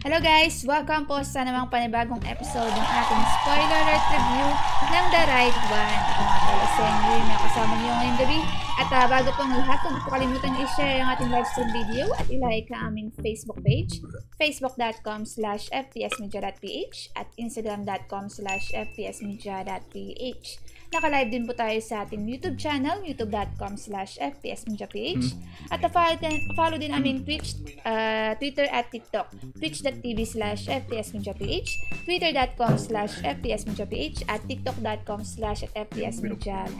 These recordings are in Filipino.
Hello guys! Welcome po sa namang panibagong episode ng ating spoiler alert review ng The Right One. Ako nga pala si Henry na kasama niyo ngayong gabi. At bago pong lahat, huwag po kalimutan i-share ang ating live stream video at ilike ang aming Facebook page, facebook.com/fpsmedia.ph at instagram.com/fpsmedia.ph. Naka-live din po tayo sa ating YouTube channel, youtube.com/fpsmediaph. At follow din aming Twitch, Twitter at TikTok, twitch.tv/fpsmediaph, twitter.com/fpsmediaph at tiktok.com/fpsmediaph.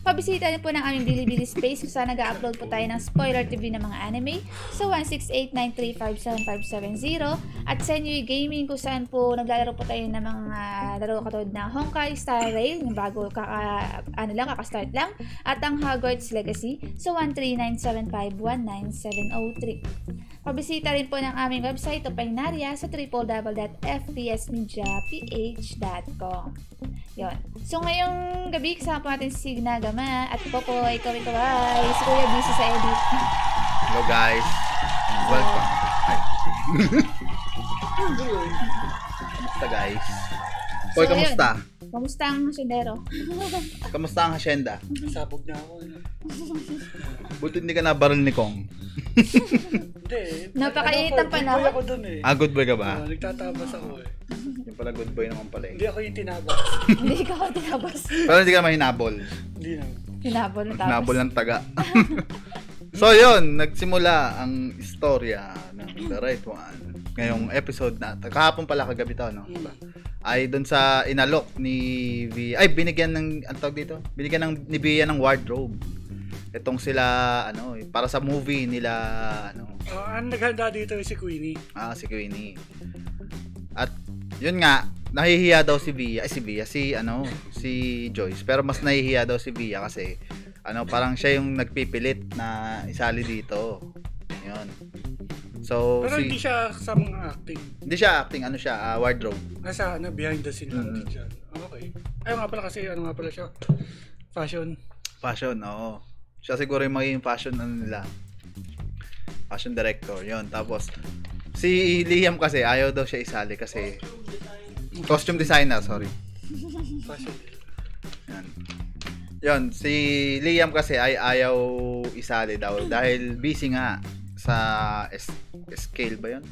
Pabisita rin po ng aming Bilibili space kung saan nag-upload po tayo ng spoiler TV ng mga anime sa 16893575770 at Senyu Gaming kung saan po naglalaro po tayo ng mga laro katulad na Honkai Star Rail yung bago kakastart lang at ang Hogwarts Legacy sa 139751970. Pabisita rin po ng aming website o Painaria sa www.fpsmediaph.com. Yon. So ngayong gabi kasama po natin si Ginagama at Popo, ikaw. Si Kuya busy sa edit. Hello guys. Welcome. Kamusta guys? Hoy, kamusta? Kamusta ang hasyendero? Kamusta ang hasyenda? Sabog na ako. Buti hindi ka nabaril ni Kong. Hindi. Napakainit ang panahon. Good boy ako dun eh. Good boy ka ba? Nagtatabas ako eh. Yung pala good boy naman pala eh. Hindi ako yung tinabas. Hindi ka ako tinabas. Pero hindi ka mahinabol. Hindi na. Hinabol na tapos. Hinabol ng taga. So yun, nagsimula ang istorya ng The Right One. Ngayong episode na, kahapon pala kagabi to, no? Ay doon sa inalok ni V. Ay, binigyan ng, ang tawag dito? Binigyan ni Via ng wardrobe. Itong sila, para sa movie nila, Ang naghanda dito si Queenie. Si Queenie. At, yun nga, nahihiya daw si Via, si Joyce. Pero mas nahihiya daw si Via kasi, parang siya yung nagpipilit na isali dito. Yun. So, pero hindi siya sa mga acting. Hindi siya acting, wardrobe. Nasa behind the scene lang din siya. Okay. Ay, nga pala kasi, nga pala siya? Fashion, oo. Siya siguro yung magiging fashion nila. Fashion director. Yun. Tapos, si Liam kasi, ayaw daw siya isali kasi costume designer, sorry. Fashion. Yan. Yun, si Liam kasi ay ayaw isali daw dahil busy nga sa scale ba yun?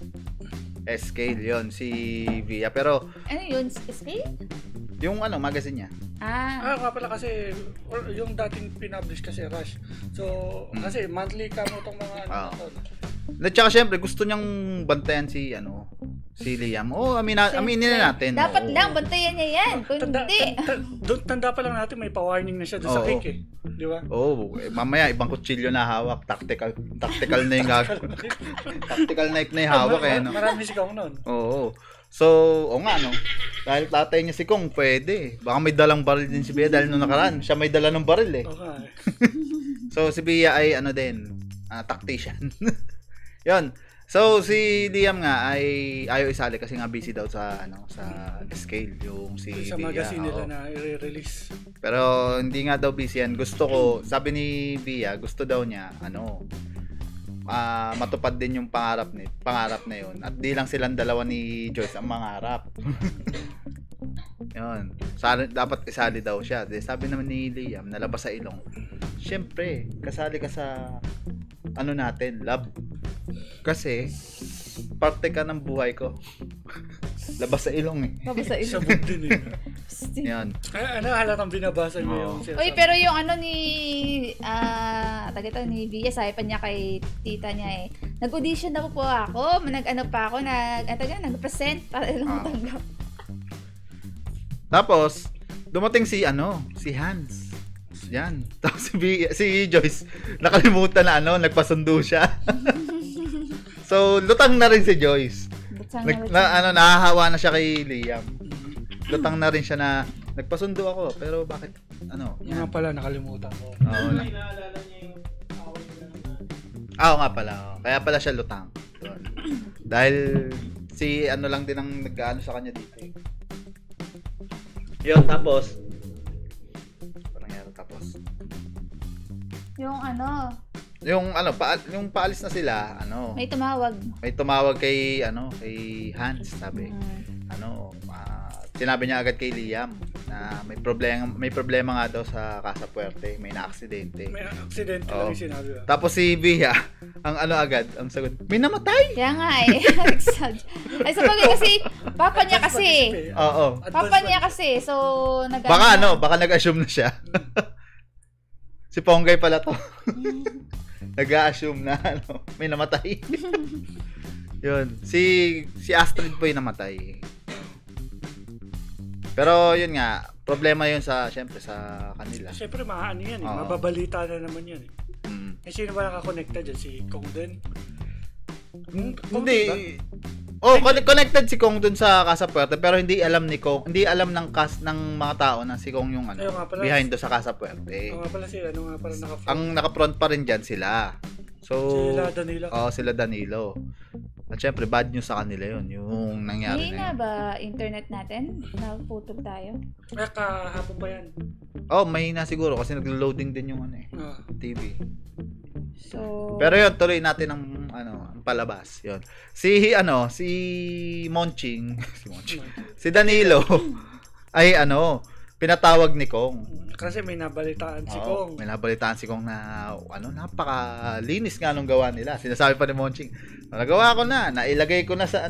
Scale yun, si Via. Pero, Ano yun? Escape? yung magazine niya. Nga pala kasi, yung dating pinublish kasi Rush. So, kasi monthly ka mo itong mga to. At saka syempre, gusto niyang bantayan si Liam. Aminin na natin. Dapat Oo. lang, bantayan niya yan. Kung hindi. Tanda pa lang natin, may pa-warning na siya doon sa Oo. cake eh. Di ba? Mamaya ibang kutsilyo na hawak, tactical na yung tactical knife na yung hawak eh, no. Marami si Kong nun. Oo. So, no. Dahil tatay niya si Kong, pwede. Baka may dalang baril din si Bea dahil nung nakaraan, siya may dala ng baril eh. Okay. So, si Bea ay tactician. Yun. So, si Liam nga ay ayaw isali kasi nga busy daw sa scale yung si Sa Bea. magazine nila Oo. na i-release. Pero hindi nga daw busy yan. Sabi ni Bea, gusto daw niya, matupad din yung pangarap na yun. At di lang silang dalawa ni Joyce ang mangarap. Yun. Dapat isali daw siya. Sabi naman ni Liam, nalabas sa ilong. Siyempre, kasali ka sa natin, love. Kasi, parte ka ng buhay ko. Labas sa ilong eh. Mabasa Sa ilo. mood din eh. Yan. Halatang binabasa niyo yung sinasabi. Uy, pero yung ni Via, sabi pa niya kay tita niya eh, nag-audition na po ako, nag-present para lang tanggap. Tapos, dumating si Hans. Yan. Tapos si Joyce, nakalimutan na nagpasundo siya. So, lutang na rin si Joyce. Nahahawa na siya kay Liam. Lutang na rin siya na nagpasundo ako, pero bakit Yung nga pala, nakalimutan ko. Oo. Nga pala. Kaya pala siya lutang. Yun. Dahil si lang din ang nag-aano sa kanya dito. Yun, tapos yung paalis na sila, May tumawag. may tumawag kay Hans, sabi. Sinabi niya agad kay Liam na may problema nga daw sa Casa Puerte, may naaksidente. May aksidente lang yung sinabi. Tapos si Bea, ang sagot, may namatay. Kaya nga eh. Ay, sabagay kasi, papa niya kasi. Oo. Papa niya kasi. So, Baka nag-assume na siya. Si Ponggay pala to. Nag-a-assume na may namatay. Yun. Si Astrid po yung namatay. Pero yun nga, problema yun syempre sa kanila. Siyempre, maano yan eh. Oo. Mababalita na naman yan eh. Sino ba nakakonekta dyan? Si Kong din? Hindi. Connected si Kong dun sa Casa Puerte pero hindi alam ni Kong, hindi alam ng mga tao na si Kong yung Ayun nga pala. behind do sa Casa Puerte. Nga pala sila, nga pala naka-front. Ang naka-front pa rin diyan sila. So, Sila Danilo. sila Danilo. At syempre, bad news sa kanila yun, yung nangyari Hindi na na yun. ba internet natin? Naputol tayo? Kahapon pa yan. May na siguro kasi naglo-loading din yung TV. So, Pero yun, tuloy natin ang palabas. Yun. Si Monching, si Danilo ay pinatawag ni Kong. Kasi may nabalitaan si Oo, Kong. may nabalitaan si Kong na napakalinis nga nung gawa nila. Sinasabi pa ni Monching, nagawa ko na, nailagay ko na sa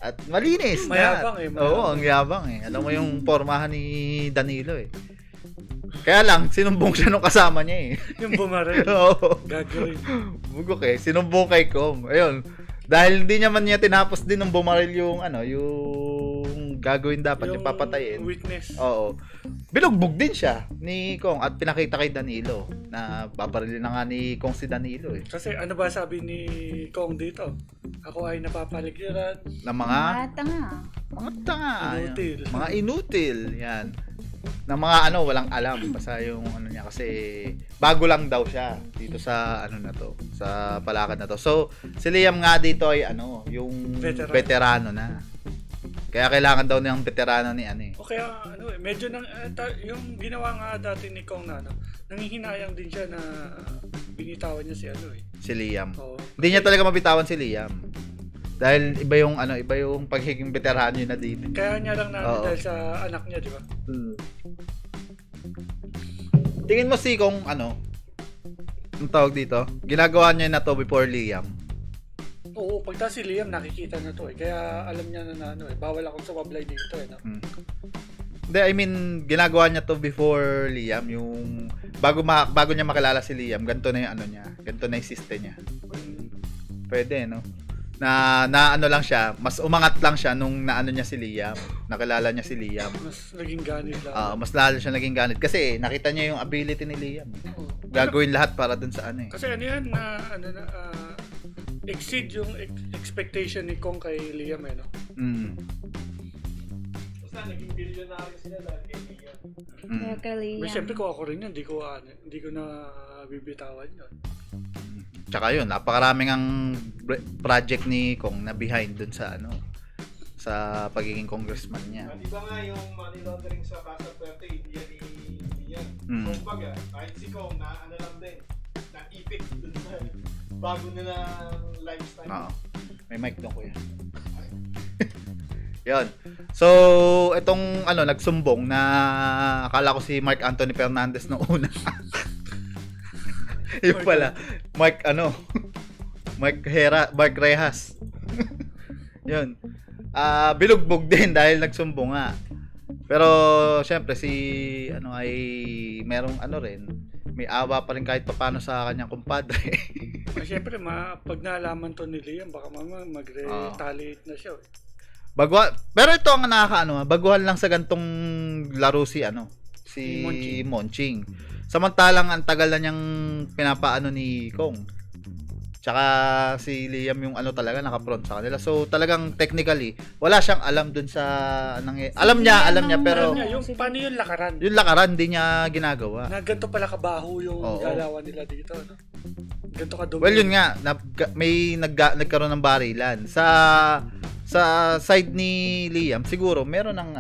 at malinis. Mayabang na. eh, mayabang. Oo, ang yabang eh. Alam mo yung pormahan ni Danilo eh. Kaya lang, sinumbong siya nung kasama niya eh. Yung bumaril. Oo. Gagawin. Bugok eh. Sinumbong kay Kong. Ayun. Dahil hindi naman niya tinapos din ng bumaril yung gagawin dapat, yung papatayin. Witness. Oo. Binugbog din siya ni Kong at pinakita kay Danilo na babarilin na nga ni Kong si Danilo eh. Kasi ano ba sabi ni Kong dito? Ako ay napapaligiran. Na mga tanga. tanga. Inutil. Mga inutil. Yan. Na mga walang alam. Basta yung niya kasi bago lang daw siya dito sa na to. Sa palakad na to. So, si Liam nga dito ay yung Veterano. veterano na. Kaya kailangan daw ng veterano ni ano eh. O kaya medyo yung ginawa nga dati ni Kong na nanghihinayang din siya na binitawan niya si Si Liam. Oo. Hindi niya talaga mabitawan si Liam. Dahil iba yung pagiging veterano niya na dito. Kaya niya lang Oo. dahil sa anak niya, di ba? Tingin mo si Kong ang tawag dito? Ginagawa niya na to before Liam. Oo, pagta si Liam nakikita na to Kaya alam niya na bawal akong sumablay dito no? Hindi, I mean, ginagawa niya to before Liam, yung bago niya makilala si Liam, ganito na yung niya, ganito na yung system niya. Pwede, no? Na lang siya, mas umangat lang siya nung naano niya si Liam, nakilala niya si Liam. Mas naging ganit lang. Mas lalo siya naging ganit kasi nakita niya yung ability ni Liam. Gagawin lahat para dun sa Kasi yan exceed yung expectation ni Kong kay Liam no? Basta naging billionaire sila dahil kay Liam. Kaya kay Liam. Siyempre ko ako rin yun, hindi ko na bibitawan yun. Tsaka yun, napakaraming ang project ni Kong na behind dun sa sa pagiging congressman niya. Di ba nga yung money laundering sa Casa Puerte, hindi yan yan. Kumbaga, kahit si Kong na lang din, na-ipit dun sa bago nilang lifestyle. Oo. May mic doon kuya. Yun. So, itong nagsumbong na akala ko si Mark Anthony Fernandez noong una. Yung pala, Mark Rehas. Yun. Bilugbog din dahil nagsumbong nga. Pero syempre ay merong rin, may awa pa rin kahit paano sa kanyang kumpadre. Syempre pag nalaman to ni Liam, baka mag-retaliate na siya. Pero ito ang baguhan lang sa gantong laro si Monching. Samantalang ang tagal na niyang pinapaano ni Kong. Tsaka si Liam yung talaga naka-front sa kanila. So talagang technically wala siyang alam dun sa alam niya pero yung paano yung lakaran. Yung lakaran hindi niya ginagawa. Na ganito pala kabaho yung galawan nila dito Ganito kadumi. Well yun nga may nagkaroon ng barilan sa side ni Liam. Siguro meron nang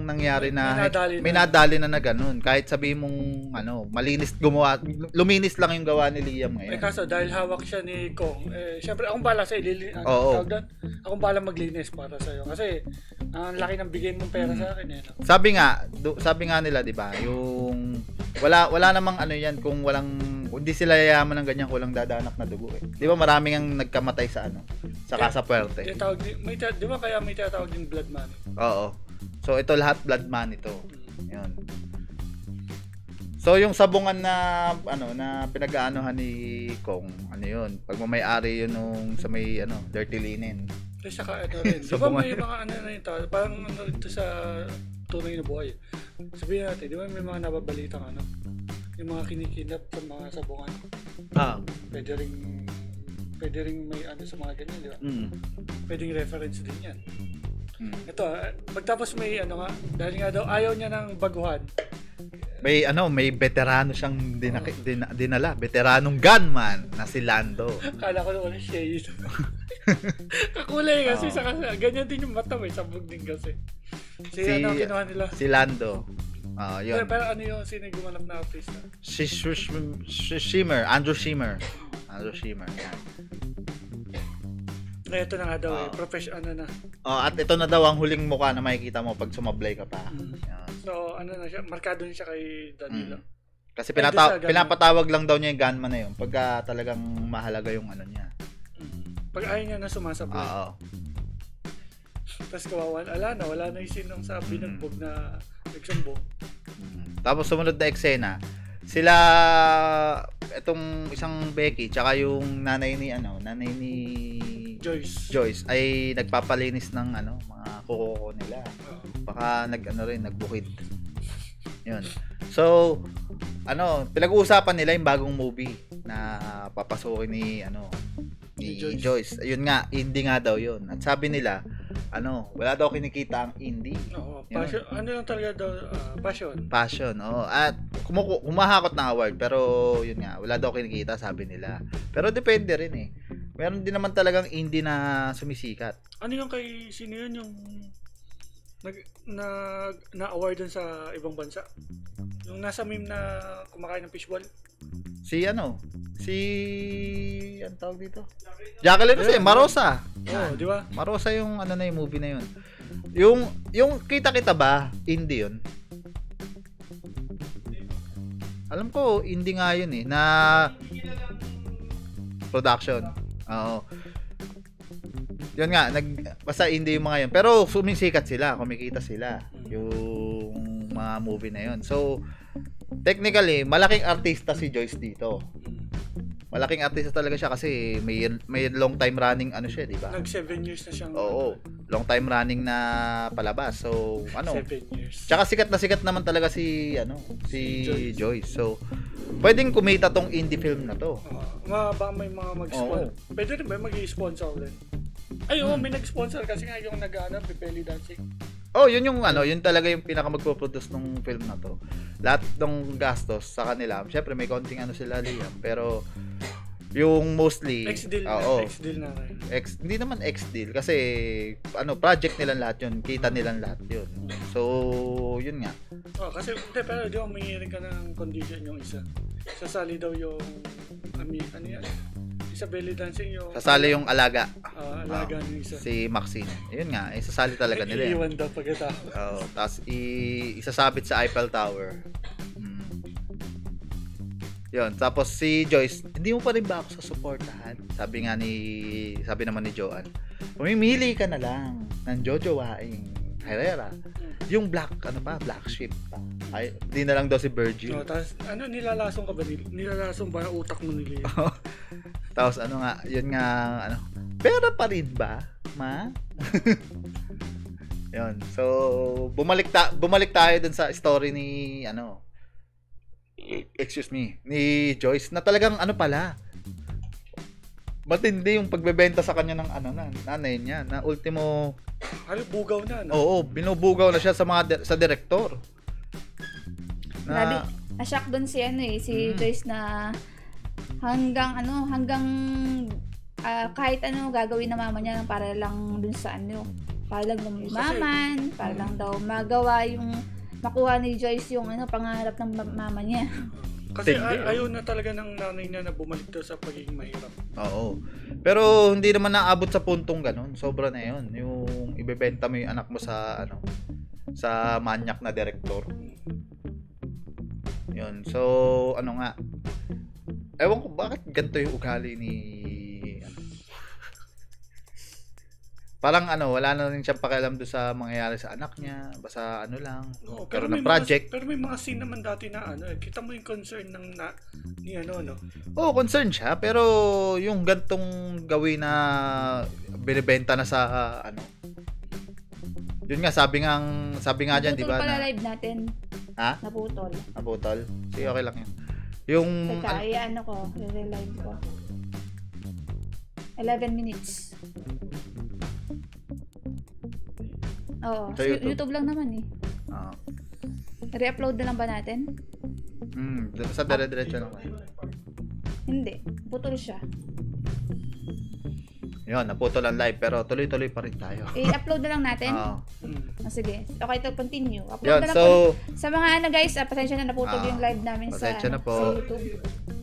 nangyari na may nadali na ganun. Kahit sabihin mong malinis gumawa, luminis lang yung gawa ni Liam ngayon. Kaso dahil hawak siya ni Kong, syempre akong bala sa akong bala maglinis para sa iyo kasi ang laki ng bigay mong pera sa akin Sabi nga nila, 'di ba? Yung wala namang yan kung hindi sila yayaman ng ganyan kulang dadanak na dugo 'Di ba maraming ang nagkamatay sa sa Casa Puerte. Di ba kaya may tinatawag din blood money? Oo. So ito lahat blood money to. 'Yun. So yung sabungan na na pinag-aanohan ni Kong, yun? Pagmamay-ari yun nung sa may dirty linen. Kasi saka rin. Di ba may mga na ito, parang ito sa tunay na buhay. Sabihin natin, di ba may mga nababalita yung mga kinikinap sa mga sabungan. Pwede ring may sa mga ganyan, di ba? Pwedeng reference din yan. Ito, pagtapos may dahil nga daw ayaw niya ng baguhan. May veterano siyang dinala, veteranong gunman na si Lando. Kala ko naman siya yun. Kakulay kasi sa ganyan din yung mata, may sabog din kasi. Kinuha nila? Si Lando. Yun. Pero sino yung gumanap na artista? Si Shimmer, Andrew Shimmer. Yan. Ito na nga daw professional na. At ito na daw ang huling mukha na makikita mo pag sumablay ka pa. Yan. So, na siya, markado niya siya kay Danilo. Kasi pinapatawag lang daw niya yung gunman na yun pagka talagang mahalaga yung niya. Pag ayaw niya na sumasablay. Oo. Tapos kawawan, wala na yung sinong sa binagbog na nagsumbong. Tapos sumunod na eksena, sila itong isang Becky tsaka yung nanay ni Joyce ay nagpapalinis ng mga kuko nila. Baka nagbukid. Yun. So, pinag-uusapan nila yung bagong movie na papasukin ni Joyce. Ayun nga, indie nga daw 'yun. At sabi nila, wala daw kinikita ang indie. Oo, passion. Lang talaga daw, passion. Passion, At kumahakot ng award pero yun nga, wala daw kinikita sabi nila. Pero depende rin Meron din naman talagang indie na sumisikat. Ano yung kay sino yun yung na-award dun sa ibang bansa? Yung nasa meme na kumakain ng fishball? Si ang tawag dito? Jacqueline kasi, Marosa. Oo, di ba? Marosa yung ano na yung movie na yun. Yung kita-kita ba, indie yun? Alam ko, indie nga yun eh, na production. Oo. Yun nga, basta indie yung mga yun. Pero sumisikat sila, kumikita sila. Yung mga movie na yun. So, technically, malaking artista si Joyce dito. Malaking artista talaga siya kasi may long time running ano siya, di ba? Nag 7 years na siyang... Oo. Long time running na palabas. So, 7 years. Tsaka sikat na sikat naman talaga si Joyce. So, pwedeng kumita tong indie film na to. Baka may mga mag-sponsor. Pwede rin ba mag-i-sponsor rin? Ay, may nag-sponsor kasi nga yung belly dancing. Oh, yun yung yun talaga yung pinaka magpo-produce ng film na to. Lahat ng gastos sa kanila. Syempre may konting sila Liam, pero yung mostly X-deal na rin. Hindi naman X-deal kasi project nila lahat yun, kita nila lahat yun. So, yun nga. Kasi pero di ba may rin ka ng condition yung isa. Sasali daw yung ano yan? Isa belly dancing yung... Sasali yung alaga. Alaga ng isa. Si Maxine. Yun nga, sasali talaga nila. Iiwan daw pagkatapos. Tapos isasabit sa Eiffel Tower. Yun, tapos si Joyce, hindi mo pa rin ba ako susuportahan? Sabi naman ni Joanne, pumimili ka na lang ng Jojo Waing Herrera. Yung black sheep pa. Ay, di na lang daw si Virgil. Tapos, nilalasong ka ba? Nilalasong ba ang utak mo nila? Tapos yun nga, pera pa rin ba, ma? Yun. So, bumalik tayo dun sa story ni, ni Joyce, na talagang pala, matindi yung pagbebenta sa kanya ng nanay niya, na ultimo, bugaw na, no? Oo, binubugaw na siya sa direktor. Grabe, na-shock doon si Joyce na hanggang kahit gagawin na mama niya para lang dun sa para lang lumimaman, para lang daw magawa yung makuha ni Joyce yung pangarap ng mama niya. Kasi ayaw na talaga ng nanay niya na bumalik daw sa pagiging mahirap. Oo. Pero hindi naman naabot sa puntong ganun. Sobra na yun. Yung ibebenta mo yung anak mo sa sa manyak na direktor. Yun. So, ewan ko bakit ganito yung ugali ni parang wala na rin siyang pakialam doon sa mangyayari sa anak niya, basta lang. Pero ng project. Pero may mga scene naman dati na kita mo yung concern ni Oo, concern siya, pero yung gantong gawin na binibenta na sa yun nga, sabi nga diyan, di ba? Naputol pala live natin. Ha? Naputol. Sige, okay lang yun. Yung teka, i-relive ko. 11 minutes. Oo, sa YouTube lang naman eh. Re-upload na lang ba natin? Sa dire-diretso lang. Hindi, putol siya. Yun, naputol ang live pero tuloy-tuloy pa rin tayo. I-upload na lang natin? Sige. Okay, to continue. Upload yun, na lang po. Sa mga guys, pasensya na naputol yung live namin sa YouTube.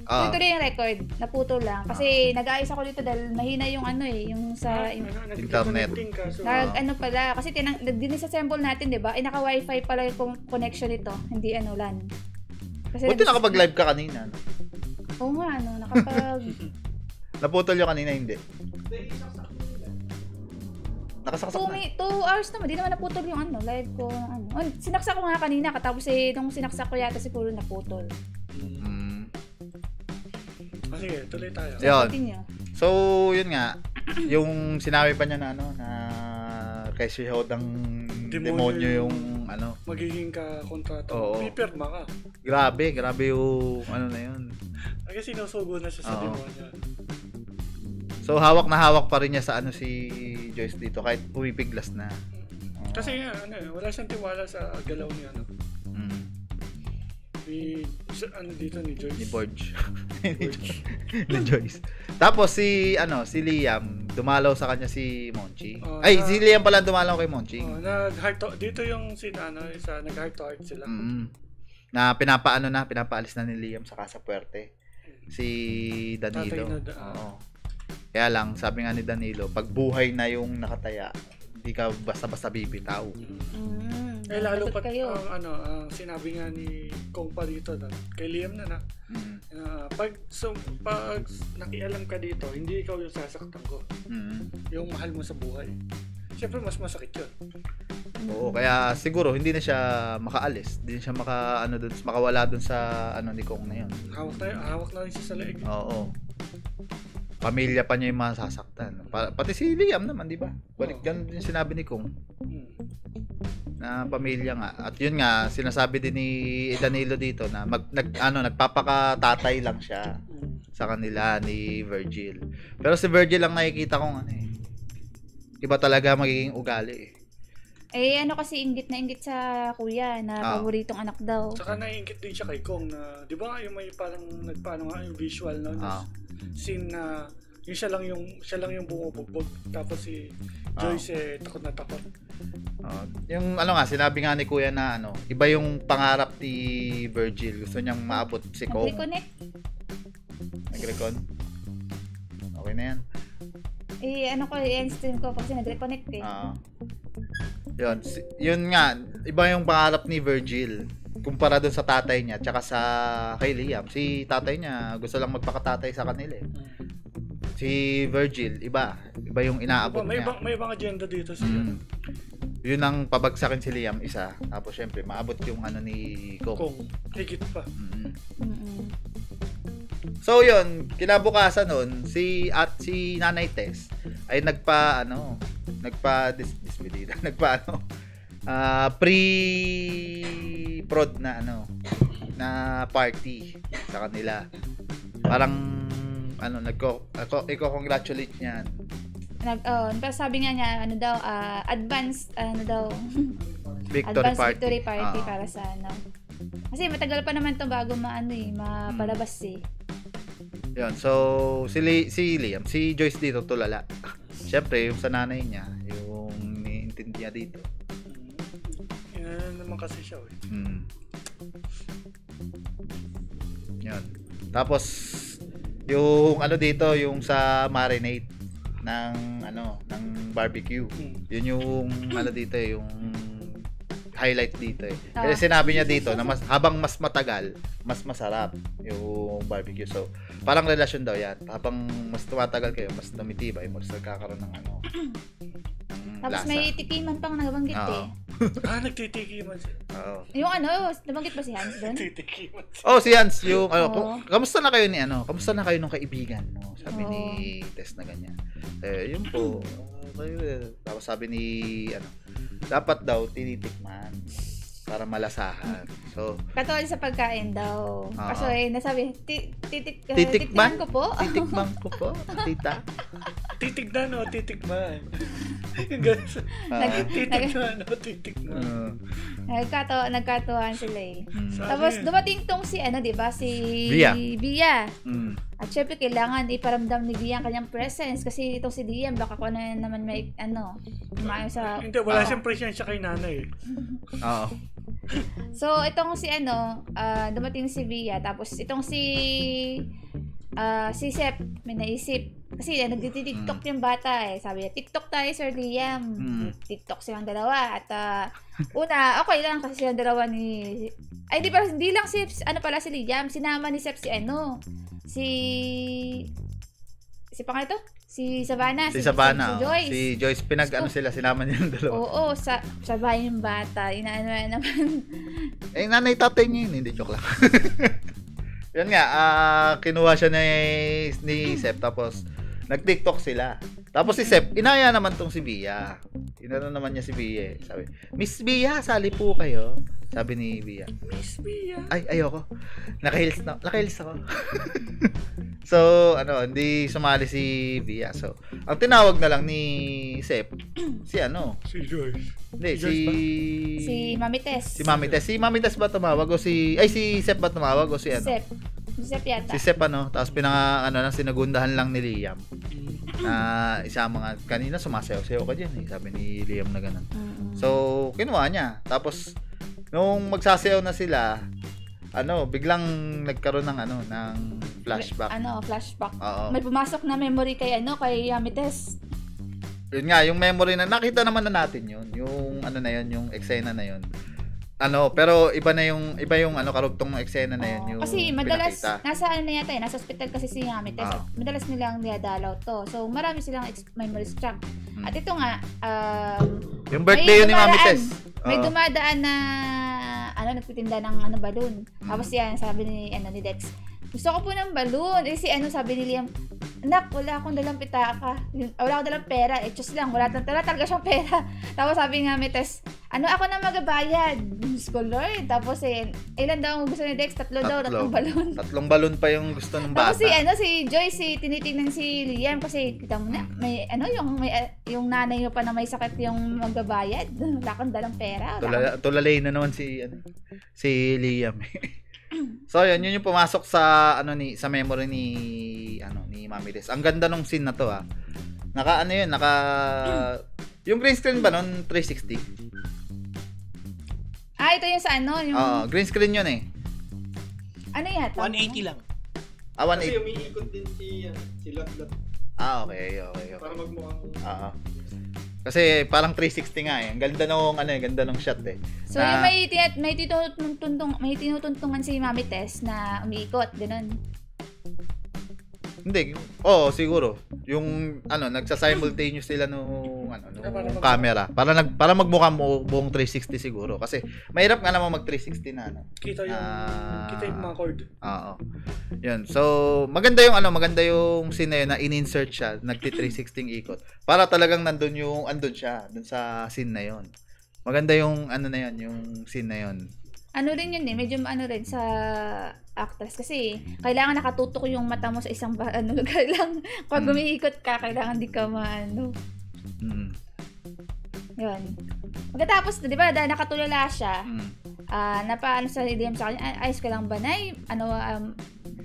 Tuloy yung record. Naputol lang. Kasi nag-aayos ako dito dahil mahina yung yung sa internet. Pala. Kasi dinisassemble natin, di ba? Naka-wifi pala yung connection nito. Hindi LAN. Buti nakapag-live ka kanina. Oo nga, nakapag... Naputol yung kanina, hindi. Nakasaksak na. 2 hours naman, di naman naputol yung live ko. Sinaksak ko nga kanina, katapos nung sinaksak ko yata siguro naputol. Sige, tuloy tayo. Yun. So, yun nga, yung sinabi pa niya na kay si Hod ang demonyo yung magiging ka-kontrata. Pipirma ka. Grabe yung na yun. Kasi sinusugo na siya sa demonyo. So, hawak na hawak pa rin niya sa si Joyce dito kahit pumipiglas na. Kasi wala siyang tiwala sa galaw niya. Ano dito ni Joyce? Ni Borge. Ni Joyce. Tapos si Liam, dumalaw sa kanya si Monchi. Si Liam pala dumalaw kay Monchi. Dito yung nag-heart to heart sila. Na pinapaalis na ni Liam sa Casa Puerte. Si Danilo. Oo. Kaya lang, sabi nga ni Danilo, pag buhay na yung nakataya, hindi ka basta-basta bibitaw. Lalo pa sinabi nga ni Kong pa dito kay Liam pag nakialam ka dito, hindi ikaw yung sasaktan ko. Yung mahal mo sa buhay. Siyempre mas masakit yun. Oo, kaya siguro hindi na siya makaalis. Hindi na siya makawala dun sa ni Kong na yun. Hawak na rin siya sa leeg. Oo. Pamilya pa niya yung masasaktan. Pati si Liam naman, di ba? Balik ganun din sinabi ni Kong. Na pamilya nga. At yun nga, sinasabi din ni Danilo dito na nagpapakatatay lang siya sa kanila ni Virgil. Pero si Virgil lang nakikita kong iba talaga magiging ugali Kasi inggit na inggit sa kuya na paboritong anak daw. Saka naiingit din siya kay Kong na, di ba yung may parang nagpaano nga yung visual scene na yung siya lang yung bumubugbog tapos si Joyce takot na takot. Yung sinabi nga ni kuya na iba yung pangarap ni Virgil. Gusto niyang maabot si Kong. Nag-recon? Okay na yan. I-stream ko kasi nag-reconnect Yun nga, iba yung pangarap ni Virgil kumpara doon sa tatay niya tsaka sa kay Liam. Si tatay niya gusto lang magpakatatay sa kanila Si Virgil, iba yung inaabot niya. May ibang agenda dito siya. Yun ang pabagsakin si Liam isa. Tapos syempre maabot yung ni Kong. Higit pa. So yun, kinabukasan nun, si Nanay Tess ay pre-prod na party sa kanila. Parang nagko-congratulate niyan. Sabi nga niya advanced victory party para sa Kasi matagal pa naman 'to bago mapalabas Yun, so si Liam, si Joyce dito tulala. Siyempre, yung sa nanay niya, yung niintindi niya dito. Yan naman kasi siya Yun. Tapos yung dito, yung sa marinade ng barbecue. Yun yung dito yung highlight dito Kasi sinabi niya dito na habang mas matagal, mas masarap yung barbecue. So, parang relasyon daw yan. Habang mas tumatagal kayo, mas tumitibay, mas nagkakaroon ng Tapos lasa. may tikiman pang nabanggit Nagtitikiman siya. Yung nabanggit ba si Hans doon? Nagtitikiman siya. Si Hans, yung kamusta na kayo kamusta na kayo nung kaibigan mo? Sabi ni Tess na ganyan. Yun po. Tapos sabi ni dapat daw tinitikman para malasahan. So, katulad sa pagkain daw. Kaso nasabi, titikman ko po. Titikman ko po, tita. Titignan o titikman. Titikman. Nagkatuwaan sila Tapos dumating tong si di ba, si Bia. At syempre kailangan iparamdam ni Bia ang kanyang presence kasi itong si Liam baka kung naman may kumain sa hindi, wala siyang presensya kay nanay So itong si dumating si Bia tapos itong si Sep may naisip kasi nagti-TikTok yung bata Sabi niya, TikTok tayo Sir Liam. TikTok silang dalawa at una okay lang kasi silang dalawa ni hindi lang si si Liam, sinama ni Sep si pangalan si Savannah. Si Savannah. Si Joyce. Si Joyce, sila, sinama niya yung dalawa. Oo, sabay yung bata. Inaano naman. Nanay tatay niya yun. Hindi, joke lang. Yun nga, kinuha siya ni Sep. Tapos, Nag-TikTok sila. Tapos si Sep, inaya naman tong si Bia. Inano naman niya si Bia. Sabi, Miss Bia, sali po kayo. Sabi ni Bia. Miss Bia. Ay, ayoko. Naka-heels ako. So, hindi sumali si Bia. So, ang tinawag na lang ni Sep, si Joyce. Hindi, Si Mami Tess. Si Mami Tess. Si Mami Tess ba tumawag o si Sep ba tumawag o si Sep. Si Sep yata. Si Sep tapos sinagundahan lang ni Liam. Isa mga kanina sumasayaw-sayaw ka diyan sabi ni Liam na ganun. So, kinuha niya. Tapos nung magsasayaw na sila, biglang nagkaroon ng ng flashback. Flashback. Oo. May pumasok na memory kay Yami Tess. Yun nga, yung memory na nakita naman na natin yun. Yung yung eksena na yun. Pero iba yung karugtong ng eksena na yun. Yung kasi madalas, pinakita. nasa hospital kasi si Yami Tess. Madalas nilang niadalaw to. So, marami silang memory struck. At ito nga, yung birthday yun ni Mami Tess. May dumadaan na, nagtitinda ng balloon. Tapos yan, sabi ni Dex, gusto ko po ng balloon. Sabi ni Liam, anak, wala akong dalang pitaka. Wala akong dalang pera. Just lang, wala talaga siyang pera. Tapos sabi nga, Tess, ako na magabayad. Diyos ko, Lord. Tapos ilan daw ang gusto ni Dex? Tatlo daw, tatlong balloon. Tatlong balloon pa yung gusto ng bata. Tapos si Joyce, tinitingnan si Liam kasi kita mo na, yung nanay mo pa na may sakit yung magabayad. Wala akong dalang pera. Tulalay na naman si Liam. So yun yung pumasok sa sa memory ni Mami Tess. Ang ganda nung scene na to yung green screen ba noon 360? Ito yung sa yung green screen yun yata? 180 lang. 180. Kasi umiikot din si Lot. Okay. Para magmukhang kasi parang 360 nga Ang ganda nung shot So yung may tinutuntungan si Mami Tess na umiikot, ganun. Hindi. Siguro. Yung nagsa-simultaneous sila nung camera. Para magmukha mo buong 360 siguro kasi mahirap nga naman mag 360 na Kita yung mga chord. Oo. Yun. So, maganda yung scene na yun na in-insert siya, nagti-360 ikot. Para talagang andun siya, dun sa scene na yun. Maganda yung yung scene na yun. Rin yun medyo rin sa actress kasi kailangan nakatutok yung mata mo sa isang lugar lang. Pag umiikot ka, kailangan di ka Yun. Pagkatapos, di ba, dahil nakatulala siya, napaano sa Liam sa kanya, ayos ka lang ba, Nay?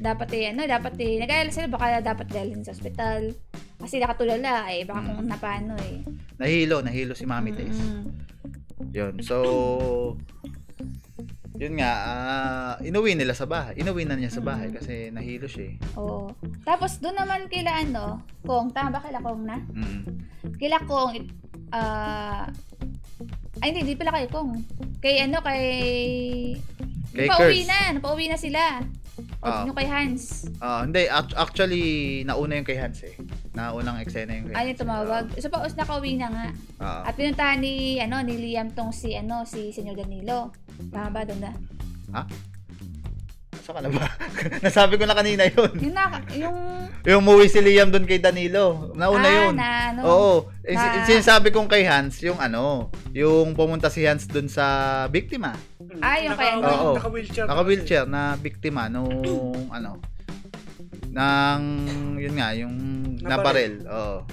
Dapat nag-aalala sila, baka dapat dalhin sa ospital. Kasi nakatulala, baka kung napaano Nahilo si Mami Tess. Yun. So, yun nga, inuwi na niya sa bahay kasi nahilo siya Oo. Tapos, doon naman kila Kong, tama ba kila Kong na? Kila Kong, hindi pala kay Kong. Kay napauwi na sila. Yung kay Hans. Hindi, actually, nauna yung kay Hans Naunang eksena yung kay Hans. Yung tumawag. Suppose nakauwi na nga. At pinuntahan ni Liam tong si Senyor Danilo. Tama ba doon na? Saan ka na ba? Nasabi ko na kanina yun. Yung umuwi si Liam doon kay Danilo. Nauna yun. Oo. Sinasabi kong kay Hans, yung pumunta si Hans doon sa biktima. Yung kay Naka-wheelchair na biktima nung yun nga, yung nabarel. Oo.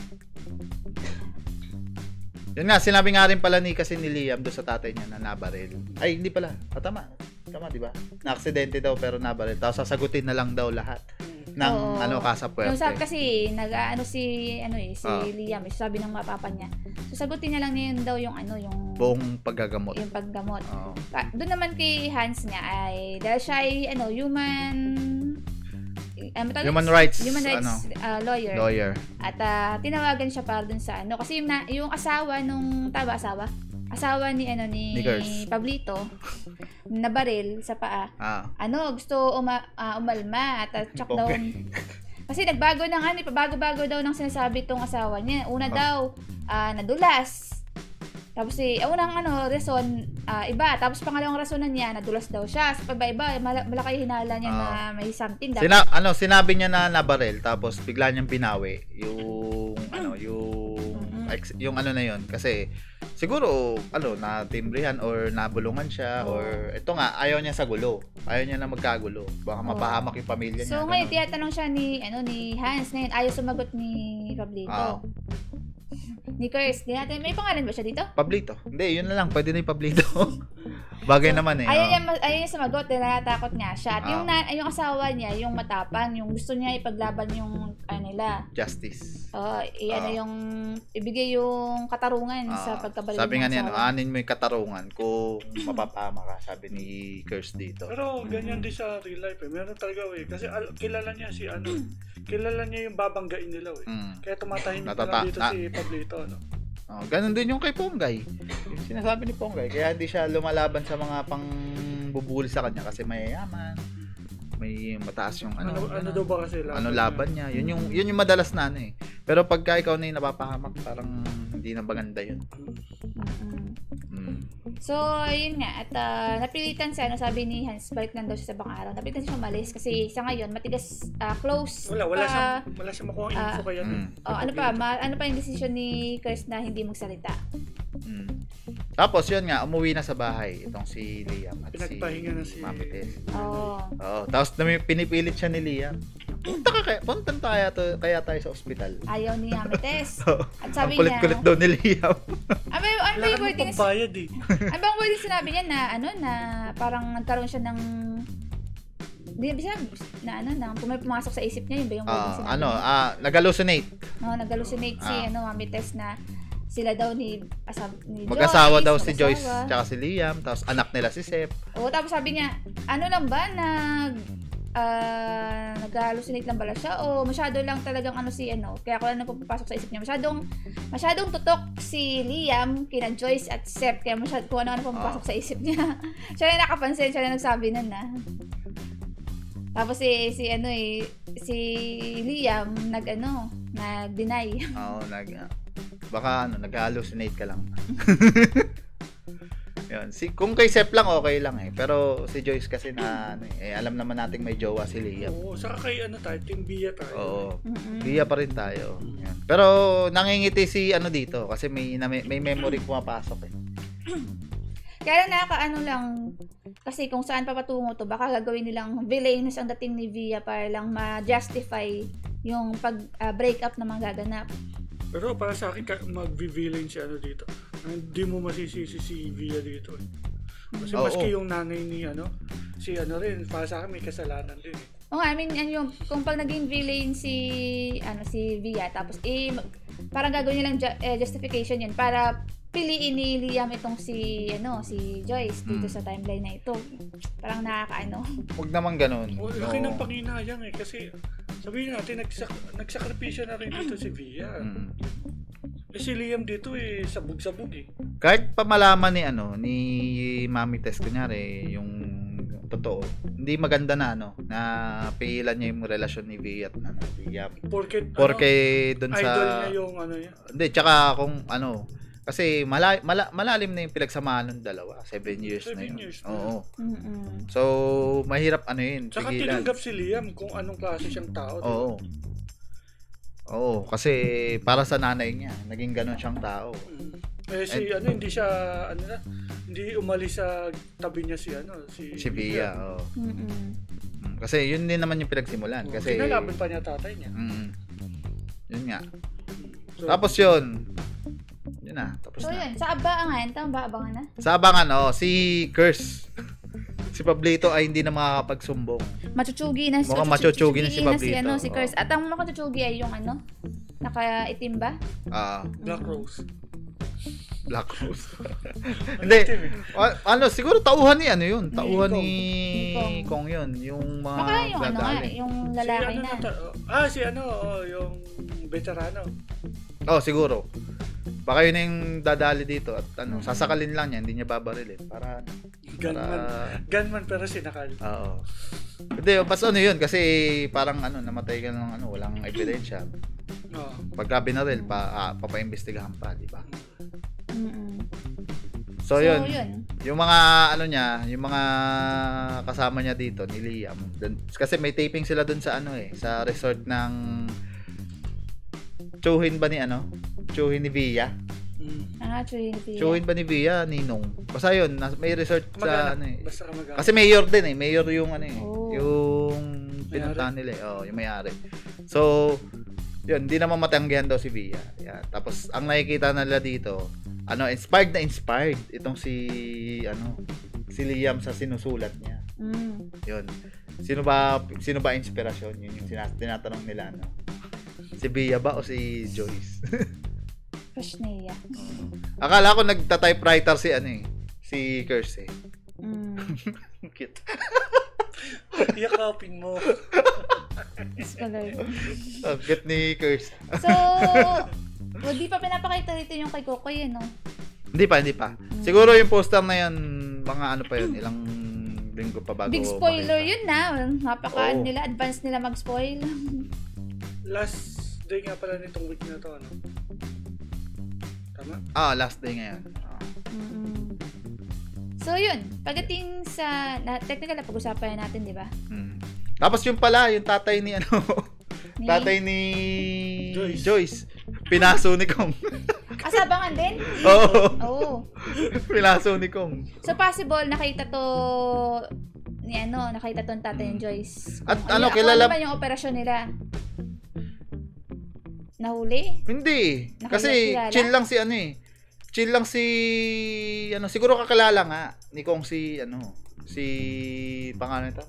Yun nga, sinabi nga rin pala ni Liam doon sa tatay niya na nabarel. Ay, hindi pala. Tama, di ba? Na-aksidente daw pero nabarel. Tapos sasagutin na lang daw lahat ng kasapuerte. Yung sabi kasi, si Liam, sabi ng mapapa niya. Sasagutin niya lang niya daw yung buong paggagamot. Yung paggamot. Doon naman kay Hans nga dahil siya ay human rights lawyer. At tinawagan siya para dun sa kasi yung asawa nung asawa ni Pablito nabaril sa paa. Gusto umalma at check daw. Kasi nagbago ng pabago-bago daw ng sinasabi tong asawa niya. Una daw nadulas. Tapos unang rason, iba. Tapos pangalawang rasonan niya, nadulas daw siya. Sa iba, malaki hinala niya na may something. Sinabi niya na nabaril, tapos bigla niyang binawi yung na yun. Kasi, siguro, na timbrihan or nabulungan siya or ito nga, ayaw niya sa gulo. Ayaw niya na magkagulo. Baka mapahamak yung pamilya niya. So, ngayon, tinatanong siya ni Hans. Ngayon, ayaw sumagot ni Pablito. Ni Curse. May pangalan ba siya dito? Pablito. Hindi, yun na lang. Pwede na yung Pablito. Bagay naman eh. Ayaw niya sumagot. Natatakot nga siya. At yung asawa niya, yung matapang, yung gusto niya ipaglaban yung nila. Justice. Yung ibigay yung katarungan sa pagkabalil. Sabi nga niya, anin mo yung katarungan kung mapapama ka, sabi ni Curse dito. Pero ganyan din sa real life eh. Meron talaga eh. Kasi kilala niya si kilala niya yung babanggain nila eh. Kaya tumatahimik na dito si Pablito, ganun din yung kay Ponggay. Yung sinasabi ni Ponggay, kaya hindi siya lumalaban sa mga pangbubuli sa kanya kasi mayayaman. May mataas yung ano daw ba kasi laban niya. Yun yung madalas na eh. Pero pagka ikaw na yung napapahamak, parang hindi na maganda yun. So, yun nga. At napilitan siya, sabi ni Hans, balik lang daw siya sa bang araw. Napilitan siya umalis kasi sa ngayon, matigas, close. Wala siya makuha info kaya. Ano pa yung decision ni Chris na hindi magsalita? Tapos yun nga, umuwi na sa bahay itong si Liam at pinagpahinga na si Mamites. Oo. Tapos pinipilit siya ni Liam. Punta kaya tayo sa ospital. Ayaw ni Mamites. At sabi ang kulit-kulit daw ni Liam. Ano ba yung wording? Ano ba yung wording sinabi niya na parang nagkaroon siya ng kung may pumasok sa isip niya, yun ba yung wording sinabi niya? Nag-hallucinate. Nag-hallucinate si Mamites na sila daw ni mag-asawa daw si Joyce tsaka si Liam, tapos anak nila si Sep. Tapos sabi niya, lang ba nag-hallucinate lang pala siya o masyado lang talagang kaya kung ano pupasok sa isip niya, masyadong tutok si Liam kina Joyce at Sep, kaya kung ano pupasok sa isip niya. Siya na nakapansin, siya na nagsabi na. Tapos si Liam nag-deny. Baka nag-hallucinate ka lang. Yun. Kung kay Sep lang, okay lang eh. Pero si Joyce kasi alam naman nating may jowa si Liam. Oo, saka kay Team Bia tayo. Oo. Bia pa rin tayo. Yan. Pero nangingiti si dito kasi may memory pumapasok eh. Kaya lang, kasi kung saan papatungo to, baka gagawin nilang villainous ang dating ni Via para lang ma-justify yung break up na magaganap. Pero para sa akin, mag-villain si dito. Hindi mo masisisi si Via dito eh. Kasi maski yung nanay ni si rin, para sa akin may kasalanan din eh. Kung pag naging villain si Via, tapos parang gagawin nilang justification yun para piliin ni Liam itong si Joyce dito sa timeline na ito. Parang nakakaano. Huwag naman ganun. Laki ng panginayang eh kasi sabihin natin nagsakripisyo na rin dito si Via. Si Liam dito sabog-sabog eh. Kahit pa malaman ni Mami Tess kunyari yung totoo, hindi maganda na na piilan niya yung relasyon ni Via at Liam. Porque dun sa idol niya yung niya. Hindi, tsaka kung kasi malalim na yung pinagsamahan ng dalawa. 7 years na yun. Oo. So, mahirap yun. Tsaka tinanggap si Liam kung anong klase siyang tao. Oo, kasi para sa nanay niya, naging ganun siyang tao. Hindi siya, hindi umalis sa tabi niya si Via. Kasi yun din naman yung pinagsimulan. Kasi kinalaban pa niya tatay niya. Yun nga. Tapos yun na, tapos so, na. Yun, sa abangan, tama ba abangan na? Sa abangan, si Curse. Si Pablito ay hindi na makakapagsumbong. Machuchugi na si Pablito. Si Curse. At ang machuchugi ay yung naka-itim ba? Black Rose. Hindi. Siguro tauhan ni yun. Tauhan ni Kong yun. Yung mga baka yung yung lalaki na. Yung veterano. Siguro. Baka yun yung dadali dito at sasakalin lang niya, hindi niya babarilin para gunman pero sinakal. Oo. Hindi, pas yun kasi parang namatay ka ng walang ebidensya. Pagka binaril papaimbestigahan pa, di ba? So, yun. Yung mga ano niya, yung mga kasama niya dito ni Liam. Kasi may taping sila dun sa sa resort ng Chuhin ba ni Chuhin ni Via. Chuhin ba ni Via, Ninong? Basta yun, may resort sa Basta kamag-anak. Kasi mayor din mayor yung yung pinuntahan May-ari. nila yung may-ari. So, yun, hindi naman matanggihan daw si Via. Yan. Tapos, ang nakikita nila dito, inspired itong si Liam sa sinusulat niya. Yun. Sino ba inspirasyon? Yun yung tinatanong nila, Si Via ba o si Joyce? Crush niya. Akala ko nagta-typewriter si Kirse. Cute. Yakapin mo. Ang cute ni Kirse. So, di pa pinapakita dito yung kay Kokoy, no? Hindi pa. Siguro yung poster na yun, mga pa yun, ilang linggo pa bago. Big spoiler makita. yun na. Napaka nila, advance nila mag-spoil. Last day nga pala nitong week na to, Tama? Last day ngayon. So, yun. Pagdating sa, technical na pag-usapan natin, di ba? Tapos yung pala, yung tatay ni tatay ni Joyce. Pinaso ni Kong. Asabangan din? Oo. Pinaso ni Kong. So, possible, nakita to ang tatay ni Joyce. At kilala ba yung operasyon nila? Nahuli? Hindi. Nakilala? Kasi chill lang si Chill lang si siguro kakilala nga ni Kong si pangalan ito?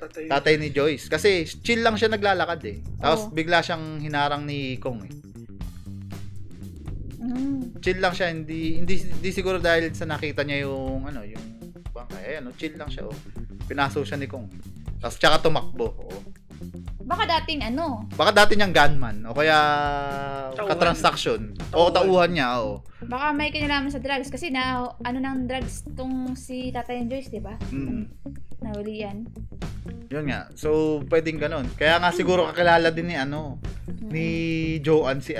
Tatay ni Joyce. Kasi chill lang siya naglalakad Tapos bigla siyang hinarang ni Kong Chill lang siya, hindi siguro dahil sa nakita niya yung yung bangkay. Chill lang siya Pinaso siya ni Kong. Tapos tsaka tumakbo. Baka dating Baka dati niyang gunman o kaya Tauhan. ka-transaction. O tauhan niya, Baka may kinalaman sa drugs kasi ng drugs tong si Tatay and Joyce, di ba? Nahuli yan. Yun nga. So, pwedeng ganun. Kaya nga siguro kakilala din ni Joanne si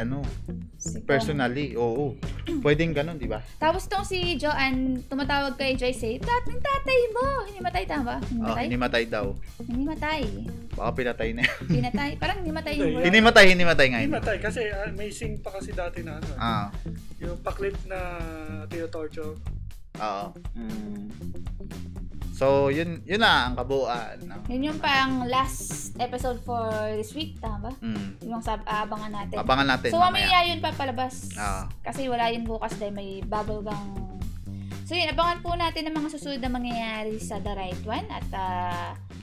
personally. Oo. Pwedeng ganun, di ba? Tapos tong si Joanne, tumatawag kay Joyce, tatay mo! Hinimatay, tama ba? Hinimatay daw. Hinimatay. Baka pinatay na yan. Pinatay? Parang hinimatay yung word. Hinimatay nga yun. Himatay kasi may sing pa kasi dati na yung paklit na tino-torture. Oo. So, yun na ang kabuuan. Yun yung pang last episode for this week, tama ba? Yung abangan natin. Abangan natin. So, mamaya yun papalabas. Oo. Kasi wala yun bukas dahil may bubblegum. So, yun, abangan po natin ang mga susunod na mangyayari sa The Right One. At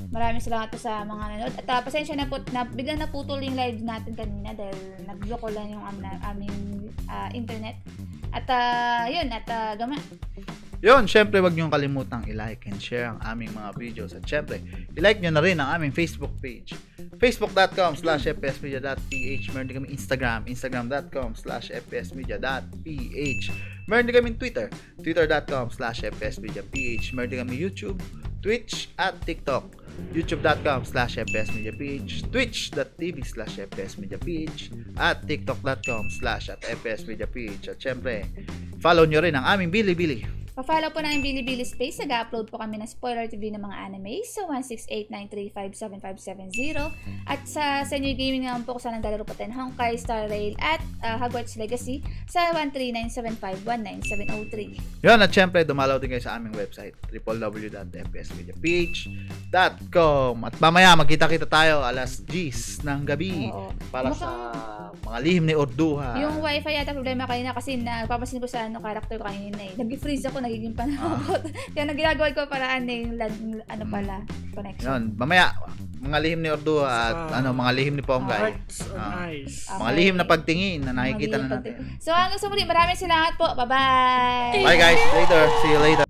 maraming salamat po sa mga nanood. At pasensya na po, biglang naputol yung live natin kanina dahil nag-block lang yung aming internet. At yun, gama. Yun, syempre wag niyong kalimutang i-like and share ang aming mga videos. At syempre, i-like niyo na rin ang aming Facebook page. facebook.com/fpsmedia.ph. Meron din kami Instagram, instagram.com/fpsmedia.ph. Meron din kami Twitter, twitter.com/fpsmediaph. Meron din kami YouTube, Twitch, at TikTok, youtube.com/fpsmediaph, twitch.tv/fpsmediaph, at tiktok.com/fpsmediaph. At syempre, follow nyo rin ang aming Bilibili. Pa-follow po namin Bilibili Space. Nag-upload po kami ng spoiler TV ng mga anime sa 168-935-7570. At sa Senior Gaming naman po kung saan naglalaro po tayo ng Honkai Star Rail at Hogwarts Legacy sa 13975-19703. Yun, at syempre, dumalaw din kayo sa aming website, www.fpsmediaph.com. At mamaya, magkita-kita tayo alas 10 ng gabi. Para sa mga lihim ni Orduha. Yung wifi yata problema kanina kasi napapasin ko sa character ko kanina Nag-freeze ako, nagiging panakot. Kaya ginagawa ko paraan yung connection. Yun, mamaya, mga lihim ni Orduha at mga lihim ni Ponggay. Hearts on ice. Mga lihim na pagtingin na nakikita na natin. So hanggang sa muli, maraming salamat po. Bye-bye! Bye guys, later. See you later.